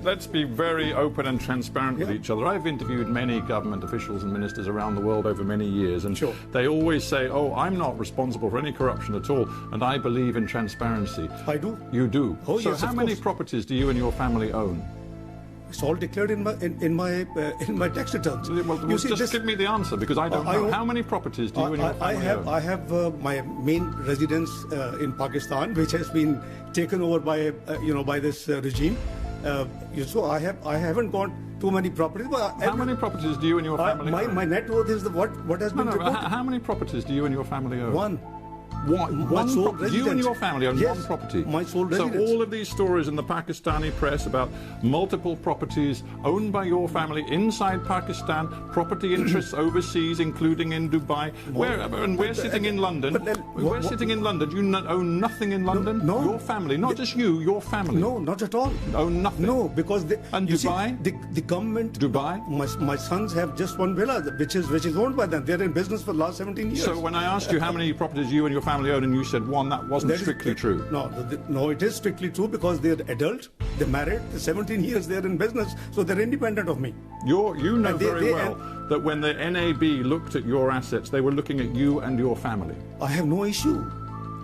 let's be very open and transparent with each other. I've interviewed many government officials and ministers around the world over many years, and they always say, oh, I'm not responsible for any corruption at all, and I believe in transparency. I do. You do? Oh, so yes, how many properties do you and your family own? It's all declared in my tax returns. Well, you see, just give me the answer, because I don't know. How many properties do you and your family own? I have my main residence in Pakistan, which has been taken over by by this regime. So I haven't got too many properties. But how many properties do you and your family own? My net worth is what has been reported. How many properties do you and your family own? One. One sole property. You and your family own one property. My sole residence. So all of these stories in the Pakistani press about multiple properties owned by your family inside Pakistan, property interests overseas, including in Dubai. We're sitting in London. We're sitting in London. You own nothing in London? No. Your family, not just you, your family. No, not at all. Own nothing? No, because and Dubai? The government. Dubai? My sons have just one villa, which is owned by them. They're in business for the last 17 years. So when I asked you how many properties you and your family own, and you said one, that wasn't strictly true. No, it is strictly true, because they're adult, they're married, they're 17 years, they're in business, so they're independent of me. You know very well that when the NAB looked at your assets, they were looking at you and your family. I have no issue.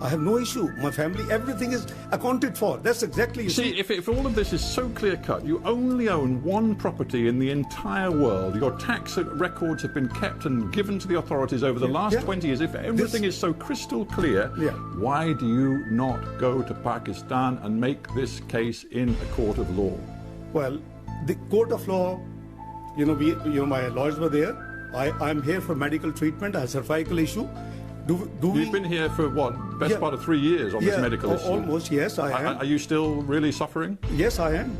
I have no issue. My family, everything is accounted for. That's exactly... See, if all of this is so clear-cut, you only own one property in the entire world. Your tax records have been kept and given to the authorities over the last 20 years. If everything is so crystal clear, why do you not go to Pakistan and make this case in a court of law? Well, the court of law, my lawyers were there. I'm here for medical treatment. I have a cervical issue. You've been here for what, best part of 3 years on this medical issue? Almost, yes, I am. Are you still really suffering? Yes, I am.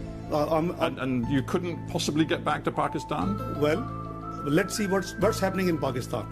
And you couldn't possibly get back to Pakistan? Well, let's see what's happening in Pakistan.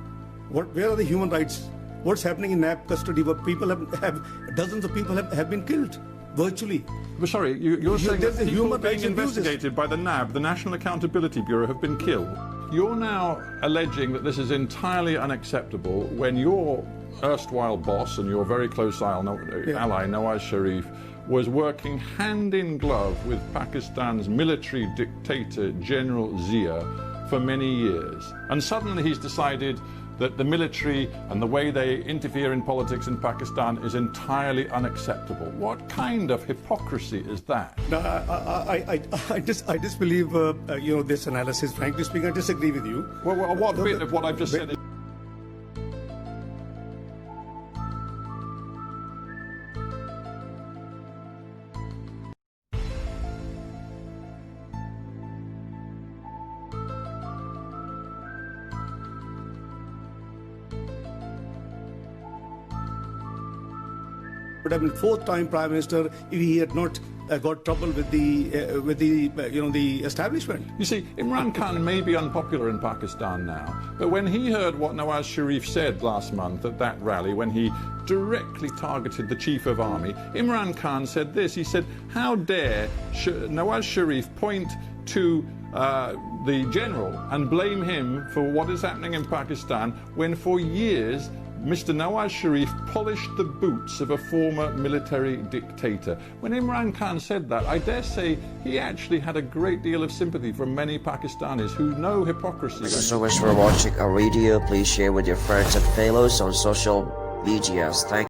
Where are the human rights? What's happening in NAB custody, where people have dozens of people have been killed, virtually. But sorry, you're saying that people human being rights investigated by the NAB, the National Accountability Bureau, have been killed. You're now alleging that this is entirely unacceptable when your erstwhile boss and your very close ally, Nawaz Sharif, was working hand in glove with Pakistan's military dictator, General Zia, for many years. And suddenly he's decided that the military and the way they interfere in politics in Pakistan is entirely unacceptable. What kind of hypocrisy is that? No, I disbelieve this analysis. Frankly speaking, I disagree with you. Well, what bit of what I've just said is... would have been fourth-time Prime Minister if he had not got trouble with the establishment. You see, Imran Khan may be unpopular in Pakistan now, but when he heard what Nawaz Sharif said last month at that rally, when he directly targeted the Chief of Army, Imran Khan said this. He said, how dare Nawaz Sharif point to the general and blame him for what is happening in Pakistan when for years Mr. Nawaz Sharif polished the boots of a former military dictator. When Imran Khan said that, I dare say he actually had a great deal of sympathy from many Pakistanis who know hypocrisy. Thank you so much for watching our video. Please share with your friends and fellows on social medias. Thank you.